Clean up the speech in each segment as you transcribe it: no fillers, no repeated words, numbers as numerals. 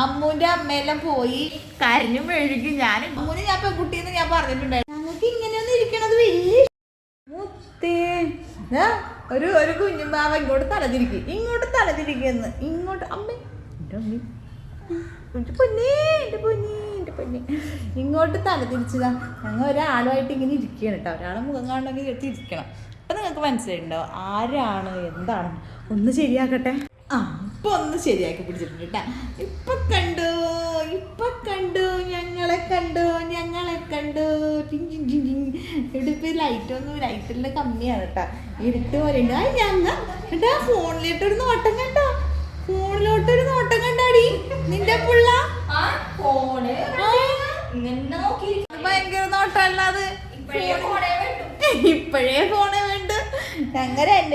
അമ്മൂന്റെ അമ്മയെല്ലാം പോയി കരഞ്ഞു മെഴുകി. അമ്മൂന് ഞാൻ പെൺകുട്ടിന്ന് ഞാൻ പറഞ്ഞിട്ടുണ്ടായിരുന്നു. ഞങ്ങൾക്ക് ഇങ്ങനെയൊന്നും ഇരിക്കണത് വലിയ മുത്തേ. ഒരു കുഞ്ഞുമ്പാവ ഇങ്ങോട്ട് തലതിരിക്കുന്നു ഇങ്ങോട്ട്. അമ്മ എന്റെ പൊന്നേ ഇങ്ങോട്ട് തലതിരിച്ചതാ. ഞങ്ങൾ ഒരാളുമായിട്ട് ഇങ്ങനെ ഇരിക്കുകയാണ് കേട്ടോ. ഒരാളെ മുഖം കാണണമെങ്കിൽ ഇരിക്കണം. അപ്പം നിങ്ങൾക്ക് മനസ്സിലായിട്ടുണ്ടോ ആരാണ് എന്താണ്? ഒന്ന് ശരിയാക്കട്ടെ. ഇപ്പൊ ഒന്ന് ശരിയാക്കി പിടിച്ചിട്ടുണ്ട് കേട്ടാ. ഇപ്പൊ കണ്ടു ഞങ്ങളെ കണ്ടു. ഇവിടെ ലൈറ്റെല്ലാം കമ്മിയാണ് കേട്ടാ. ഇരുട്ട് പോലെ ഉണ്ട്. ഞങ്ങ ഫോണിലോട്ടൊരു നോട്ടം കണ്ടാടി നിന്റെ പിള്ള. ഭയങ്കര നോട്ടല്ലാതെ ഇപ്പോഴേ ഫോണേ വേണ്ട.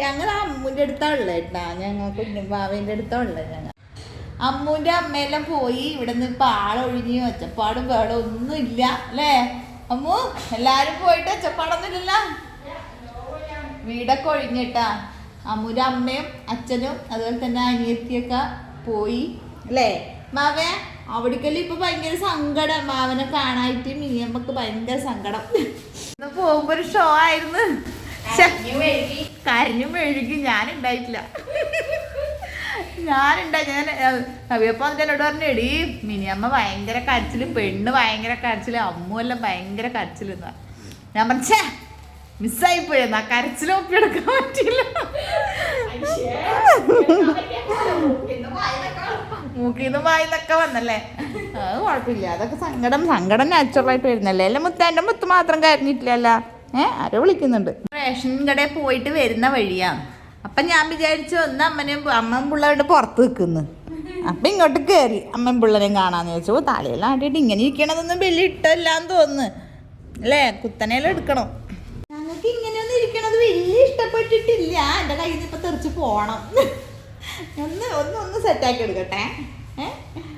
ഞങ്ങൾ അമ്മൂന്റെ അടുത്താ ഉള്ളത് കേട്ടാ. ഞങ്ങൾ കുഞ്ഞുമ്പാവേന്റെ അടുത്താ ഉള്ളത്. ഞങ്ങൾ അമ്മൂന്റെ അമ്മയെല്ലാം പോയി. ഇവിടെ നിന്ന് ഇപ്പൊ ആളൊഴിഞ്ഞ് ഒച്ചപ്പാടും വേടം ഒന്നും ഇല്ല അല്ലേ അമ്മു? എല്ലാരും പോയിട്ട് ഒച്ചപ്പാടൊന്നും ഇല്ലല്ലോ. വീടൊക്കെ ഒഴിഞ്ഞിട്ടാ. അമ്മൂന്റെ അമ്മയും അച്ഛനും അതുപോലെ തന്നെ അനിയത്തിയൊക്കെ പോയി അല്ലേ മാവേ? അവിടേക്കല്ലേ ഇപ്പൊ ഭയങ്കര സങ്കടം. മാവനെ കാണായിട്ട് മിനിയമ്മക്ക് ഭയങ്കര സങ്കടം. പോകുമ്പോ ഒരു ഷോ ആയിരുന്നു. കരഞ്ഞു മെഴുകി. ഞാനുണ്ടായിട്ടില്ല. ഞാൻ നവിയപ്പോ എന്നോട് പറഞ്ഞു, എടീ മിനിയമ്മ ഭയങ്കര കരച്ചില്, പെണ്ണ് ഭയങ്കര കരച്ചില്, അമ്മു എല്ലാം ഭയങ്കര കരച്ചിലെന്നാ. ഞാൻ പറഞ്ഞേ മിസ്സായിപ്പോയെന്നാ. കരച്ചില് ഒപ്പിയെടുക്കാൻ പറ്റില്ല. മൂക്കിന്ന് വായിന്നൊക്കെ വന്നല്ലേ. അത് കുഴപ്പമില്ല. അതൊക്കെ സങ്കടം നാച്ചുറലായിട്ട് വരുന്നല്ലേ. അല്ലെ എൻ്റെ മുത്ത് മാത്രം കരഞ്ഞിട്ടില്ലല്ല. ആരോ വിളിക്കുന്നുണ്ട്. റേഷൻ കടയിൽ പോയിട്ട് വരുന്ന വഴിയാ. അപ്പൊ ഞാൻ വിചാരിച്ചു ഒന്ന് അമ്മയും പിള്ളേരുടെ പുറത്ത് നിൽക്കുന്നു. അപ്പൊ ഇങ്ങോട്ട് കയറി അമ്മയും പിള്ളേരെയും കാണാന്ന് ചോദിച്ചു. തലയെല്ലാം ആട്ടിയിട്ട് ഇങ്ങനെ ഇരിക്കണതൊന്നും വലിയ ഇഷ്ടമില്ലാന്ന് തോന്നുന്നു അല്ലേ. കുത്തനെല്ലാം എടുക്കണം. ഞങ്ങൾക്ക് ഇങ്ങനെയൊന്നും ഇരിക്കണത് വലിയ ഇഷ്ടപ്പെട്ടിട്ടില്ല. എൻ്റെ കയ്യിൽ നിന്ന് ഇപ്പൊ തെറിച്ച് പോണം. ഒന്ന് സെറ്റാക്കി എടുക്കട്ടെ.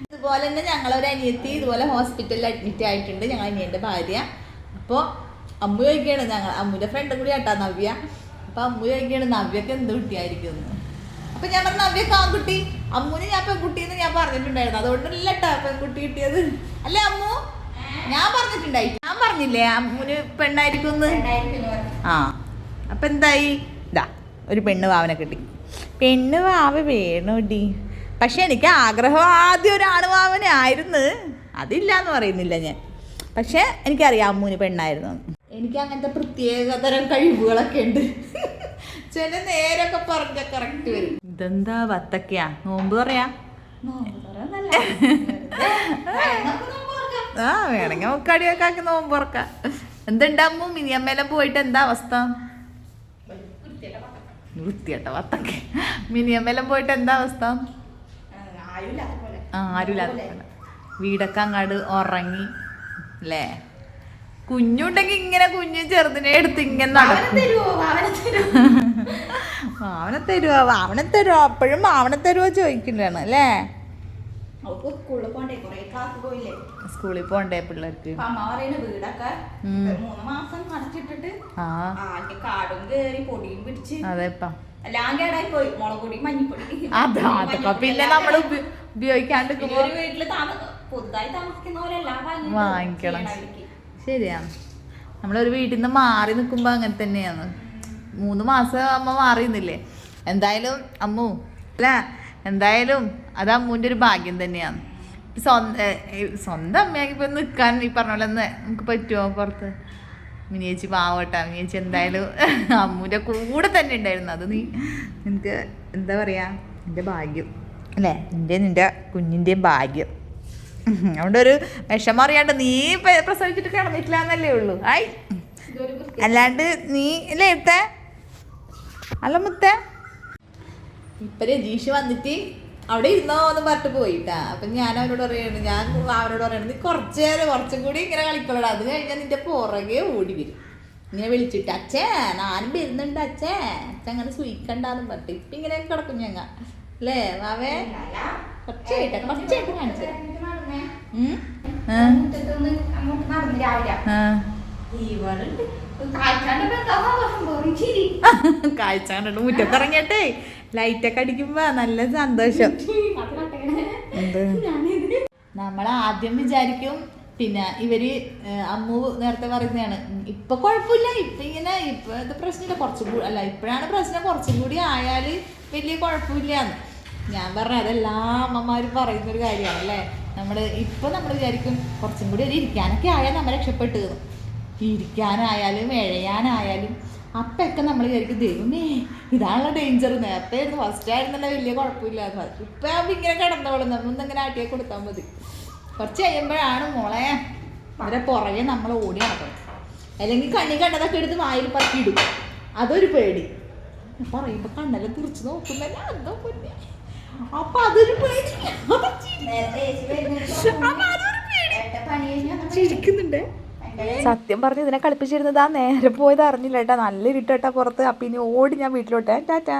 ഇതുപോലെ തന്നെ ഞങ്ങളൊരു അനിയത്തി ഇതുപോലെ ഹോസ്പിറ്റലിൽ അഡ്മിറ്റ് ആയിട്ടുണ്ട്. ഞങ്ങൾ അനിയൻ്റെ ഭാര്യ. അപ്പോൾ അമ്മു ചോദിക്കുകയാണ്, അമ്മുവിൻ്റെ ഫ്രണ്ടും കൂടി ആട്ടാ നവ്യ. അപ്പൊ അമ്മു ചോദിക്കുകയാണ് നവ്യൊക്കെ എന്ത് കുട്ടിയായിരിക്കും. അപ്പൊ ഞാൻ പറഞ്ഞ നവ്യൊക്കെ ആൺകുട്ടി. അമ്മുന് ഞാൻ പെൺകുട്ടിന്ന് ഞാൻ പറഞ്ഞിട്ടുണ്ടായിരുന്നു. അതുകൊണ്ടല്ല കേട്ടോ പെൺകുട്ടി കിട്ടിയത് അല്ലേ അമ്മു? ഞാൻ പറഞ്ഞില്ലേ അമ്മുന് പെണ്ണായിരിക്കും. അപ്പൊ എന്തായി? ഇതാ ഒരു പെണ്ണ് വാവനെ കിട്ടി. പെണ്ണ് വാവ വേണോടി. പക്ഷെ എനിക്ക് ആഗ്രഹം ആദ്യം ഒരാണ് വാവനെ ആയിരുന്നു. അതില്ലാന്ന് പറയുന്നില്ല ഞാൻ. പക്ഷെ എനിക്കറിയാം അമ്മൂന് പെണ്ണായിരുന്നു. എനിക്ക് അങ്ങനത്തെ പ്രത്യേകതരം കഴിവുകളൊക്കെ ഉണ്ട്. ചില നേരൊക്കെ പറഞ്ഞ കറക്റ്റ് വരും. ഇതെന്താ വത്തക്കയാ? നോമ്പ് പറയാ? വേണമെങ്കിൽ മുക്കാടിയൊക്കെ ആക്കി നോമ്പ് തുറക്കാം. എന്തുണ്ടമ്മു മിനിയമ്മേലും പോയിട്ട് എന്താ അവസ്ഥ? വൃത്തിയട്ട വത്തക്ക. മിനിയമ്മേലും പോയിട്ട് എന്താ അവസ്ഥ? ആരുമില്ലാത്ത വീടൊക്കെ അങ്ങാട് ഉറങ്ങി അല്ലേ. കുഞ്ഞുണ്ടെങ്കിൽ ഇങ്ങനെ കുഞ്ഞു ചെറുതിനെ എടുത്ത് ഇങ്ങനെ നടക്കും. മാവനെ തരുവോ അപ്പോഴും മാവനെ തരുവോ ചോദിക്കലാണ് അല്ലേ. സ്കൂളിൽ പോണ്ടേ പിള്ളേർക്ക്. അതെപ്പാ അതൊക്കെ പിന്നെ നമ്മൾ ഉപയോഗിക്കാണ്ട് വാങ്ങിക്കണം. ശരിയാ. നമ്മളൊരു വീട്ടിൽ നിന്ന് മാറി നിൽക്കുമ്പോ അങ്ങനെ തന്നെയാണ്. 3 മാസം അമ്മ മാറിയുന്നില്ലേ. എന്തായാലും അമ്മു അല്ല, എന്തായാലും അത് അമ്മൂൻ്റെ ഒരു ഭാഗ്യം തന്നെയാണ്. സ്വന്തം അമ്മയാക്കി ഇപ്പൊ നിൽക്കാൻ ഈ പറഞ്ഞ പോലെ നമുക്ക് പറ്റുമോ? പുറത്ത് മിനിയേച്ചി പാവട്ടാ. മിനിയേച്ചി എന്തായാലും അമ്മൂൻ്റെ കൂടെ തന്നെ ഉണ്ടായിരുന്നു. അത് നിനക്ക് എന്താ പറയാ, നിന്റെ ഭാഗ്യം അല്ലേ. നിന്റെ കുഞ്ഞിൻ്റെയും ഭാഗ്യം. അതുകൊണ്ട് ഒരു വിഷമം അറിയാണ്ട് നീ പ്രസവിച്ചിട്ട് കിടന്നിട്ടില്ല എന്നല്ലേ ഉള്ളൂ. ആയി അല്ലാണ്ട് നീ അല്ലേ ഇത്തെ അല്ല മുത്തേ. ഇപ്പൊ രജീഷ് വന്നിട്ട് അവിടെ ഇരുന്നോ എന്ന് പറഞ്ഞിട്ട് പോയിട്ടാ. അപ്പൊ ഞാൻ അവരോട് പറയണത് നീ കുറച്ചും കൂടി ഇങ്ങനെ കളിക്കോളാം. അത് കഴിഞ്ഞാൽ നിന്റെ പുറകെ ഓടി വരും. ഇങ്ങനെ വിളിച്ചിട്ട് അച്ഛേ ഞാനും വരുന്നുണ്ട് അച്ഛൻ അങ്ങനെ സൂയിക്കണ്ടെന്ന് പറഞ്ഞിട്ട് ഇപ്പൊ ഇങ്ങനെ കിടക്കും ഞങ്ങ അല്ലേ വാവേ. കുറച്ചായിട്ട് കാണിച്ചു കാഴ്ച കണ്ടിട്ട് മുറ്റത്തിറങ്ങിയട്ടെ ലൈറ്റൊക്കെ അടിക്കുമ്പോ നല്ല സന്തോഷം. എന്ത് നമ്മൾ ആദ്യം വിചാരിക്കും പിന്നെ ഇവര് അമ്മു നേരത്തെ പറയുന്നതാണ് ഇപ്പൊ കുഴപ്പമില്ല, ഇപ്പോഴത്തെ പ്രശ്നമില്ല, കുറച്ചും കൂടി അല്ല ഇപ്പോഴാണ് പ്രശ്നം, കുറച്ചും കൂടി ആയാൽ വലിയ കുഴപ്പമില്ലാന്ന്. ഞാൻ പറഞ്ഞ അതെല്ലാ അമ്മമാരും പറയുന്നൊരു കാര്യമാണ് അല്ലേ. നമ്മൾ വിചാരിക്കും കുറച്ചും കൂടി ഒരു ഇരിക്കാനൊക്കെ ആയാൽ നമ്മൾ രക്ഷപ്പെട്ട്, ഇരിക്കാനായാലും എഴയാനായാലും അപ്പൊക്കെ നമ്മൾ വിചാരിക്കും ദൈവമേ ഇതാണല്ലോ ഡേഞ്ചർ, നേരത്തെ ആയിരുന്നു ഫസ്റ്റ് ആയിരുന്നല്ലോ വലിയ കുഴപ്പമില്ലാന്ന്. ഇപ്പം ആകുമ്പോൾ ഇങ്ങനെ കിടന്നോളും, നമ്മളൊന്നിങ്ങനെ ആട്ടിയെ കൊടുത്താൽ മതി. കുറച്ച് കഴിയുമ്പോഴാണ് മോളെ അവരെ പുറകെ നമ്മൾ ഓടി നടക്കണം, അല്ലെങ്കിൽ കണ്ണി കണ്ടതൊക്കെ എടുത്ത് വായിൽ പറ്റിയിടും, അതൊരു പേടി. പറയുമ്പോൾ കണ്ണെല്ലാം തിരിച്ച് നോക്കുന്നല്ല എന്തോ പിന്നെ, അപ്പൊ അതൊരു പേടി ചിരിക്കുന്നുണ്ട്. സത്യം പറഞ്ഞ് ഇതിനെ കളിപ്പിച്ചിരുന്നത് ആ നേരെ പോയത് അറിഞ്ഞില്ല കേട്ടാ, നല്ല ഇരുട്ടേട്ടാ പുറത്ത്. അപ്പം ഇനി ഓടി ഞാൻ വീട്ടിലോട്ടെ. ടാറ്റാ.